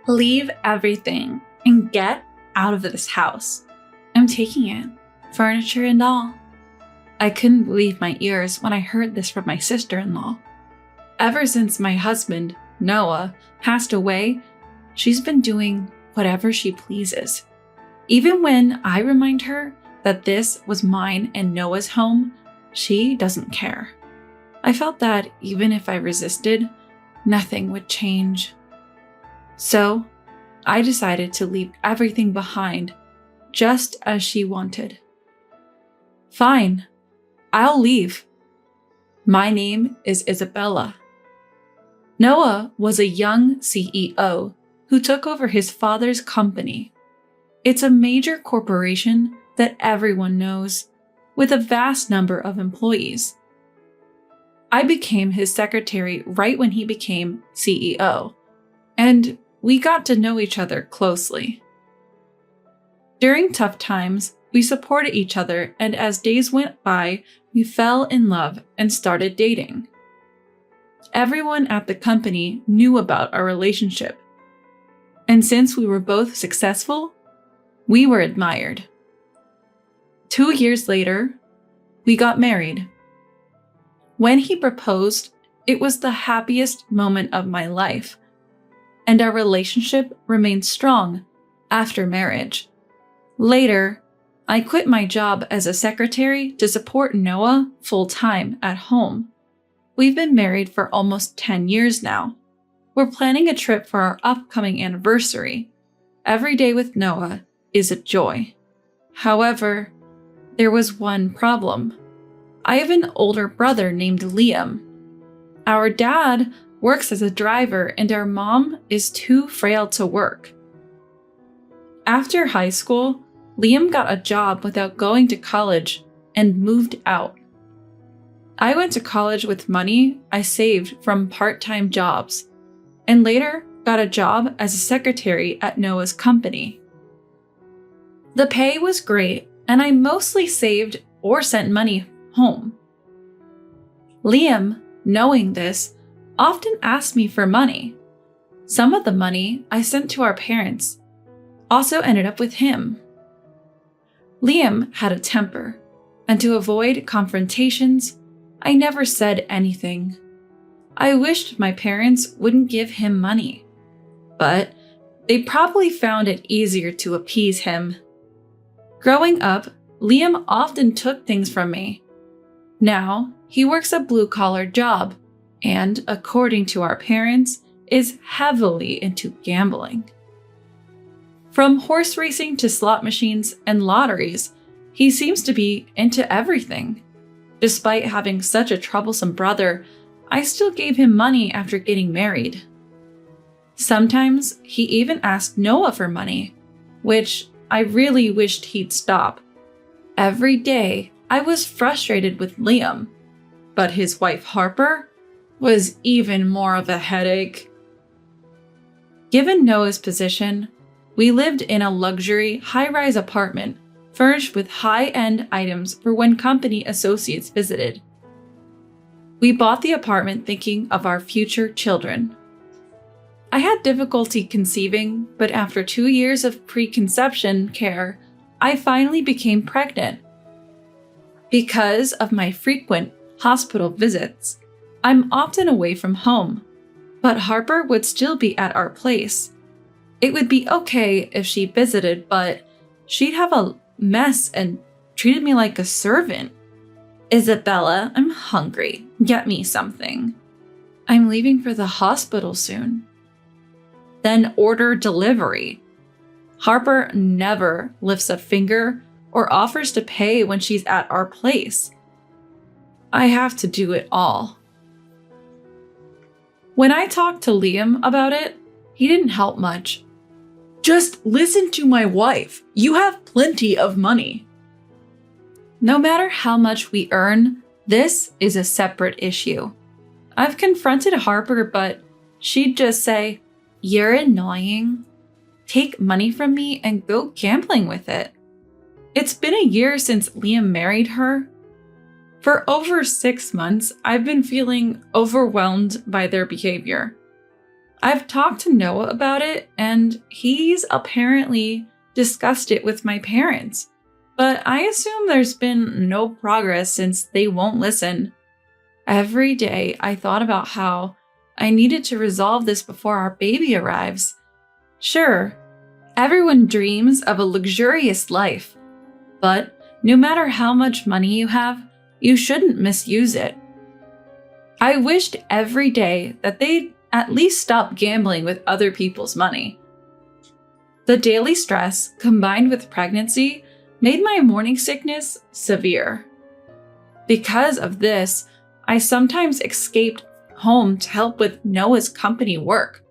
Leave everything and get out of this house. I'm taking it, furniture and all. I couldn't believe my ears when I heard this from my sister-in-law. Ever since my husband, Noah, passed away, she's been doing whatever she pleases. Even when I remind her that this was mine and Noah's home, she doesn't care. I felt that even if I resisted, nothing would change. So, I decided to leave everything behind, just as she wanted. Fine, I'll leave. My name is Isabella. Noah was a young CEO who took over his father's company. It's a major corporation that everyone knows, with a vast number of employees. I became his secretary right when he became CEO, and we got to know each other closely. During tough times, we supported each other, and as days went by, we fell in love and started dating. Everyone at the company knew about our relationship, and since we were both successful, we were admired. 2 years later, we got married. When he proposed, it was the happiest moment of my life, and our relationship remained strong after marriage. Later, I quit my job as a secretary to support Noah full-time at home. We've been married for almost 10 years now. We're planning a trip for our upcoming anniversary. Every day with Noah is a joy. However, there was one problem. I have an older brother named Liam. Our dad works as a driver and our mom is too frail to work. After high school, Liam got a job without going to college and moved out. I went to college with money I saved from part-time jobs, and later got a job as a secretary at Noah's company. The pay was great, and I mostly saved or sent money home. Liam, knowing this, often asked me for money. Some of the money I sent to our parents also ended up with him. Liam had a temper, and to avoid confrontations, I never said anything. I wished my parents wouldn't give him money, but they probably found it easier to appease him. Growing up, Liam often took things from me. Now, he works a blue-collar job, and according to our parents, is heavily into gambling. From horse racing to slot machines and lotteries, he seems to be into everything. Despite having such a troublesome brother, I still gave him money after getting married. Sometimes he even asked Noah for money, which I really wished he'd stop. Every day, I was frustrated with Liam, but his wife Harper was even more of a headache. Given Noah's position, we lived in a luxury, high-rise apartment furnished with high-end items for when company associates visited. We bought the apartment thinking of our future children. I had difficulty conceiving, but after 2 years of preconception care, I finally became pregnant. Because of my frequent hospital visits, I'm often away from home, but Harper would still be at our place. It would be okay if she visited, but she'd have a mess and treated me like a servant. Isabella, I'm hungry. Get me something. I'm leaving for the hospital soon. Then order delivery. Harper never lifts a finger or offers to pay when she's at our place. I have to do it all. When I talked to Liam about it, he didn't help much. Just listen to my wife. You have plenty of money. No matter how much we earn, this is a separate issue. I've confronted Harper, but she'd just say, "You're annoying. Take money from me and go gambling with it." It's been a year since Liam married her. For over 6 months, I've been feeling overwhelmed by their behavior. I've talked to Noah about it, and he's apparently discussed it with my parents. But I assume there's been no progress since they won't listen. Every day I thought about how I needed to resolve this before our baby arrives. Sure, everyone dreams of a luxurious life, but no matter how much money you have, you shouldn't misuse it. I wished every day that they'd at least stop gambling with other people's money. The daily stress, combined with pregnancy, made my morning sickness severe. Because of this, I sometimes escaped home to help with Noah's company work.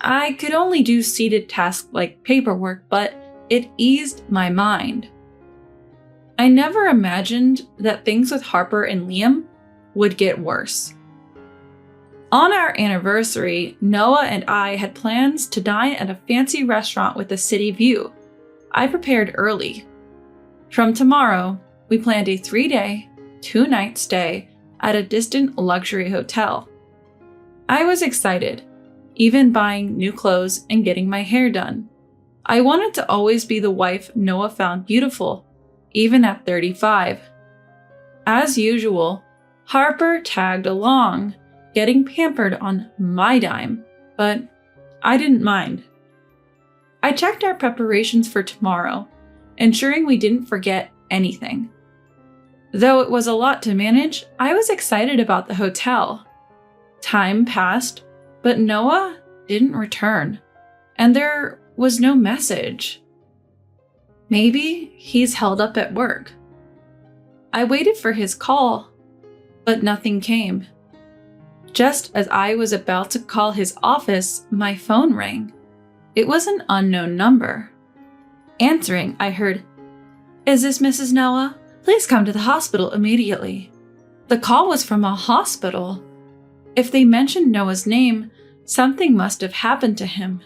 I could only do seated tasks like paperwork, but it eased my mind. I never imagined that things with Harper and Liam would get worse. On our anniversary, Noah and I had plans to dine at a fancy restaurant with a city view. I prepared early. From tomorrow, we planned a 3-day, 2-night stay at a distant luxury hotel. I was excited, even buying new clothes and getting my hair done. I wanted to always be the wife Noah found beautiful, even at 35. As usual, Harper tagged along, getting pampered on my dime, but I didn't mind. I checked our preparations for tomorrow, ensuring we didn't forget anything. Though it was a lot to manage, I was excited about the hotel. Time passed, but Noah didn't return, and there was no message. Maybe he's held up at work. I waited for his call, but nothing came. Just as I was about to call his office, my phone rang. It was an unknown number. Answering, I heard, "Is this Mrs. Noah? Please come to the hospital immediately." The call was from a hospital. If they mentioned Noah's name, something must have happened to him.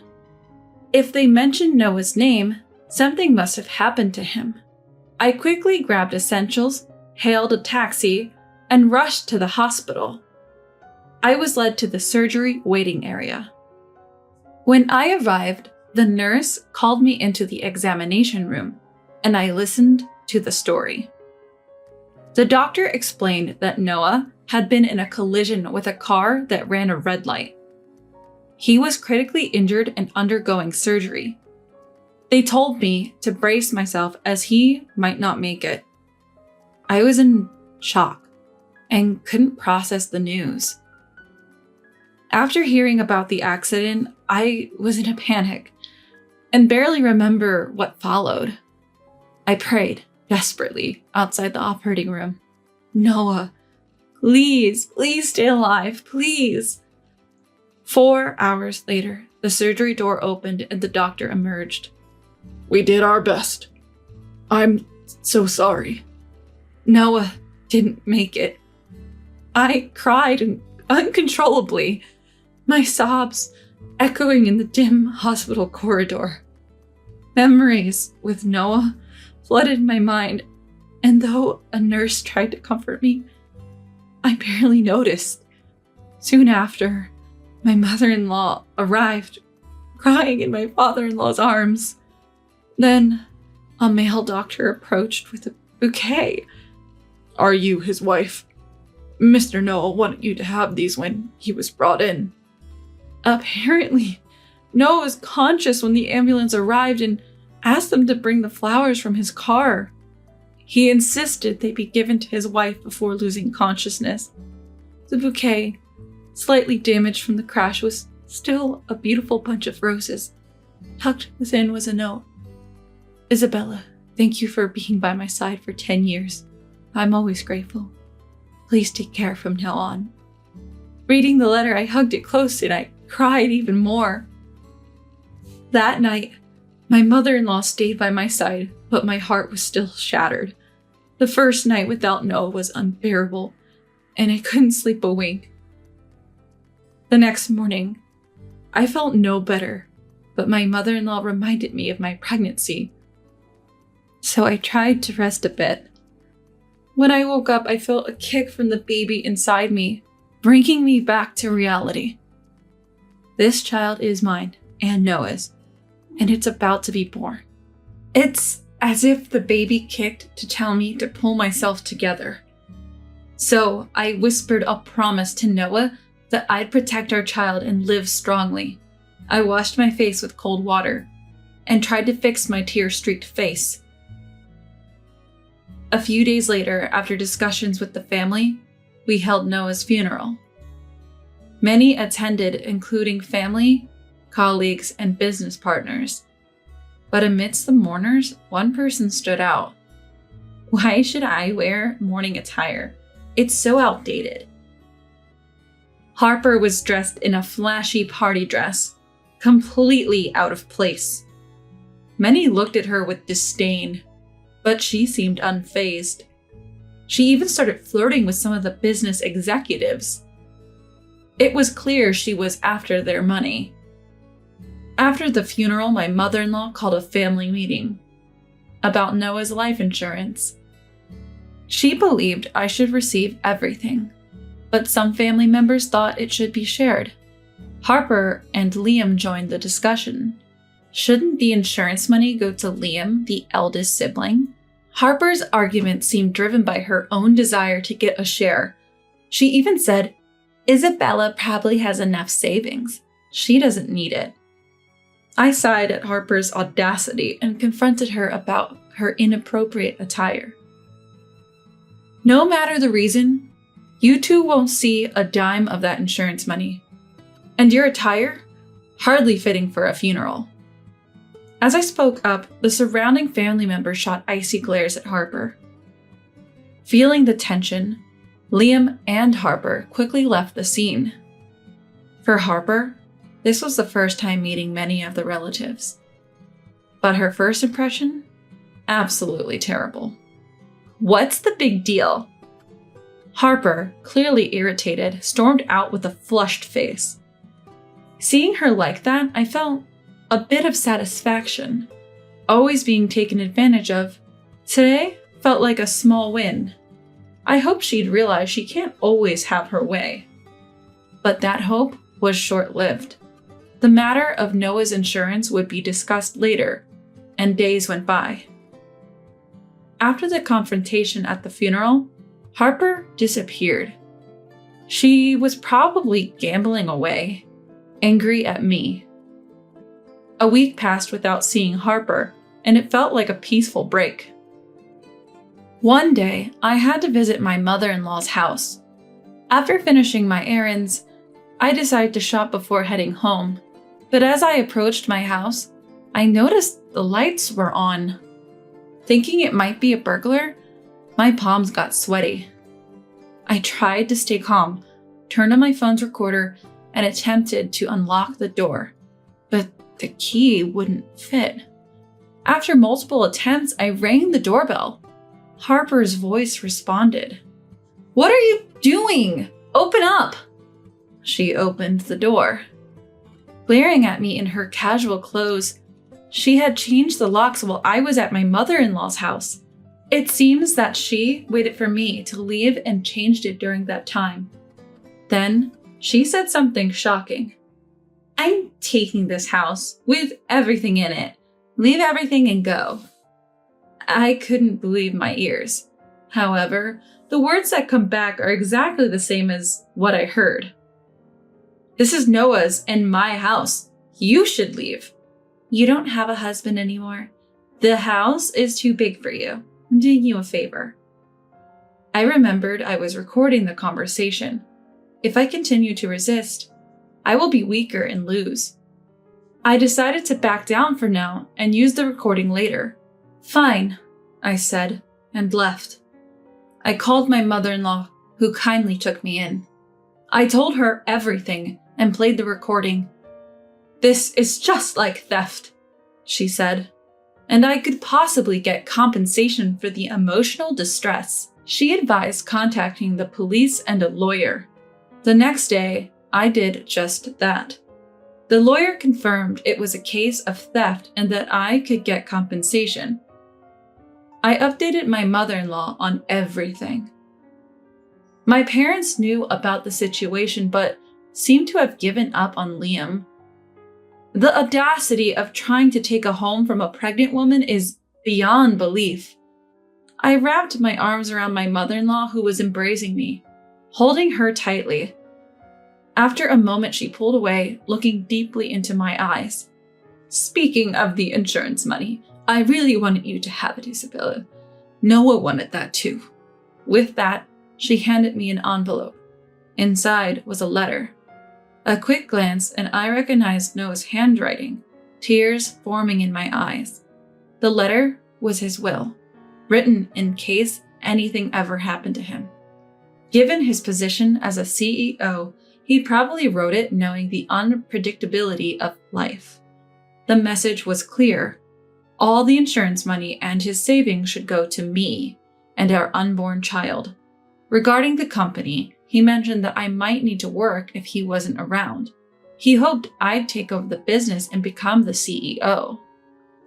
I quickly grabbed essentials, hailed a taxi, and rushed to the hospital. I was led to the surgery waiting area. When I arrived, the nurse called me into the examination room, and I listened to the story. The doctor explained that Noah had been in a collision with a car that ran a red light. He was critically injured and undergoing surgery. They told me to brace myself as he might not make it. I was in shock and couldn't process the news. After hearing about the accident, I was in a panic and barely remember what followed. I prayed desperately outside the operating room. "Noah, please stay alive, please." 4 hours later, the surgery door opened and the doctor emerged. "We did our best. I'm so sorry." Noah didn't make it. I cried uncontrollably, my sobs echoing in the dim hospital corridor. Memories with Noah flooded my mind, and though a nurse tried to comfort me, I barely noticed. Soon after, my mother-in-law arrived, crying in my father-in-law's arms. Then, a male doctor approached with a bouquet. "Are you his wife? Mr. Noah wanted you to have these when he was brought in." Apparently, Noah was conscious when the ambulance arrived and asked them to bring the flowers from his car. He insisted they be given to his wife before losing consciousness. The bouquet, slightly damaged from the crash, was still a beautiful bunch of roses. Tucked within was a note. "Isabella, thank you for being by my side for 10 years. I'm always grateful. Please take care from now on." Reading the letter, I hugged it close and I cried even more. That night, my mother-in-law stayed by my side, but my heart was still shattered. The first night without Noah was unbearable, and I couldn't sleep a wink. The next morning, I felt no better, but my mother-in-law reminded me of my pregnancy. So I tried to rest a bit. When I woke up, I felt a kick from the baby inside me, bringing me back to reality. This child is mine and Noah's, and it's about to be born. It's as if the baby kicked to tell me to pull myself together. So I whispered a promise to Noah that I'd protect our child and live strongly. I washed my face with cold water and tried to fix my tear-streaked face. A few days later, after discussions with the family, we held Noah's funeral. Many attended, including family, colleagues, and business partners. But amidst the mourners, one person stood out. Why should I wear mourning attire? It's so outdated. Harper was dressed in a flashy party dress, completely out of place. Many looked at her with disdain, but she seemed unfazed. She even started flirting with some of the business executives. It was clear she was after their money. After the funeral, my mother-in-law called a family meeting about Noah's life insurance. She believed I should receive everything, but some family members thought it should be shared. Harper and Liam joined the discussion. Shouldn't the insurance money go to Liam, the eldest sibling? Harper's argument seemed driven by her own desire to get a share. She even said, Isabella probably has enough savings. She doesn't need it. I sighed at Harper's audacity and confronted her about her inappropriate attire. No matter the reason, you two won't see a dime of that insurance money. And your attire? Hardly fitting for a funeral. As I spoke up, the surrounding family members shot icy glares at Harper. Feeling the tension, Liam and Harper quickly left the scene. For Harper, this was the first time meeting many of the relatives. But her first impression? Absolutely terrible. What's the big deal? Harper, clearly irritated, stormed out with a flushed face. Seeing her like that, I felt a bit of satisfaction. Always being taken advantage of, today felt like a small win. I hoped she'd realize she can't always have her way. But that hope was short-lived. The matter of Noah's insurance would be discussed later, and days went by. After the confrontation at the funeral, Harper disappeared. She was probably gambling away, angry at me. A week passed without seeing Harper, and it felt like a peaceful break. One day, I had to visit my mother-in-law's house. After finishing my errands, I decided to shop before heading home. But as I approached my house, I noticed the lights were on. Thinking it might be a burglar, my palms got sweaty. I tried to stay calm, turned on my phone's recorder, and attempted to unlock the door. But the key wouldn't fit. After multiple attempts, I rang the doorbell. Harper's voice responded. "What are you doing? Open up!" She opened the door. Glaring at me in her casual clothes, she had changed the locks while I was at my mother-in-law's house. It seems that she waited for me to leave and changed it during that time. Then she said something shocking. "I'm taking this house with everything in it. Leave everything and go." I couldn't believe my ears. However, the words that come back are exactly the same as what I heard. "This is Noah's and my house. You should leave. You don't have a husband anymore. The house is too big for you. I'm doing you a favor." I remembered I was recording the conversation. If I continue to resist, I will be weaker and lose. I decided to back down for now and use the recording later. "Fine," I said, and left. I called my mother-in-law, who kindly took me in. I told her everything and played the recording. "This is just like theft," she said, "and I could possibly get compensation for the emotional distress." She advised contacting the police and a lawyer. The next day, I did just that. The lawyer confirmed it was a case of theft and that I could get compensation. I updated my mother-in-law on everything. My parents knew about the situation, but seemed to have given up on Liam. The audacity of trying to take a home from a pregnant woman is beyond belief. I wrapped my arms around my mother-in-law who was embracing me, holding her tightly. After a moment, she pulled away, looking deeply into my eyes. "Speaking of the insurance money, I really wanted you to have it, Isabella. Noah wanted that too." With that, she handed me an envelope. Inside was a letter. A quick glance, and I recognized Noah's handwriting, tears forming in my eyes. The letter was his will, written in case anything ever happened to him. Given his position as a CEO, he probably wrote it knowing the unpredictability of life. The message was clear. All the insurance money and his savings should go to me and our unborn child. Regarding the company, he mentioned that I might need to work if he wasn't around. He hoped I'd take over the business and become the CEO.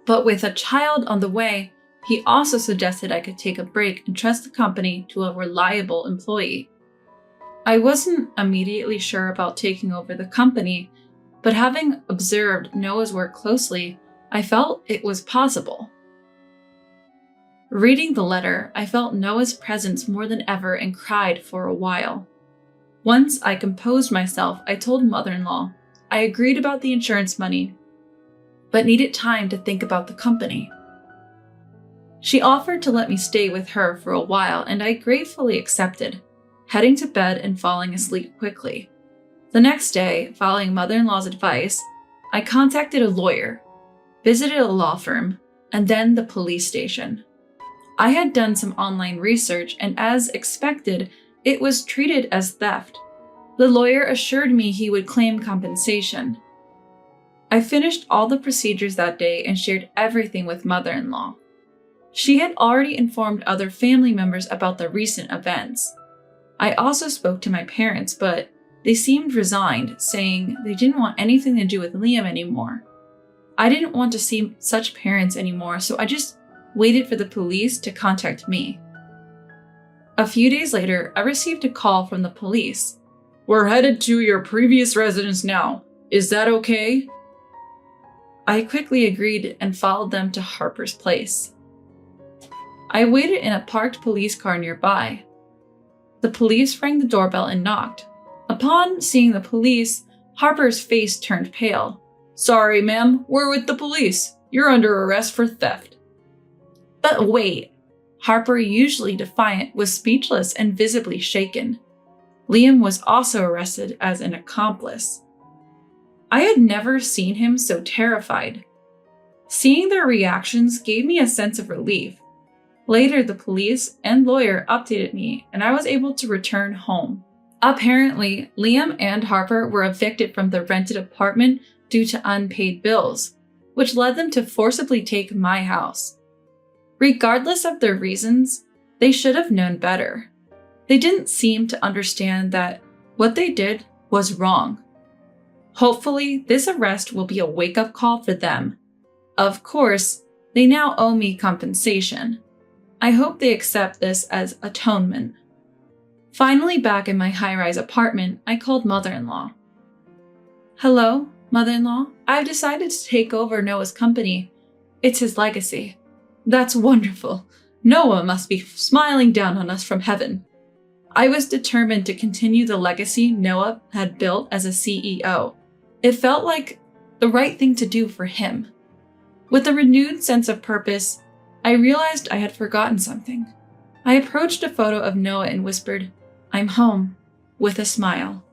But with a child on the way, he also suggested I could take a break and trust the company to a reliable employee. I wasn't immediately sure about taking over the company, but having observed Noah's work closely, I felt it was possible. Reading the letter, I felt Noah's presence more than ever and cried for a while. Once I composed myself, I told mother-in-law I agreed about the insurance money, but needed time to think about the company. She offered to let me stay with her for a while, and I gratefully accepted, heading to bed and falling asleep quickly. The next day, following mother-in-law's advice, I contacted a lawyer, visited a law firm, and then the police station. I had done some online research, and as expected, it was treated as theft. The lawyer assured me he would claim compensation. I finished all the procedures that day and shared everything with mother-in-law. She had already informed other family members about the recent events. I also spoke to my parents, but they seemed resigned, saying they didn't want anything to do with Liam anymore. I didn't want to see such parents anymore, so I just waited for the police to contact me. A few days later, I received a call from the police. "We're headed to your previous residence now. Is that okay?" I quickly agreed and followed them to Harper's place. I waited in a parked police car nearby. The police rang the doorbell and knocked. Upon seeing the police, Harper's face turned pale. "Sorry, ma'am, we're with the police. You're under arrest for theft." But wait, Harper, usually defiant, was speechless and visibly shaken. Liam was also arrested as an accomplice. I had never seen him so terrified. Seeing their reactions gave me a sense of relief. Later, the police and lawyer updated me, and I was able to return home. Apparently, Liam and Harper were evicted from the rented apartment due to unpaid bills, which led them to forcibly take my house. Regardless of their reasons, they should have known better. They didn't seem to understand that what they did was wrong. Hopefully, this arrest will be a wake-up call for them. Of course, they now owe me compensation. I hope they accept this as atonement. Finally back in my high-rise apartment, I called mother-in-law. "Hello, mother-in-law. I've decided to take over Noah's company. It's his legacy." "That's wonderful. Noah must be smiling down on us from heaven." I was determined to continue the legacy Noah had built as a CEO. It felt like the right thing to do for him. With a renewed sense of purpose, I realized I had forgotten something. I approached a photo of Noah and whispered, "I'm home," with a smile.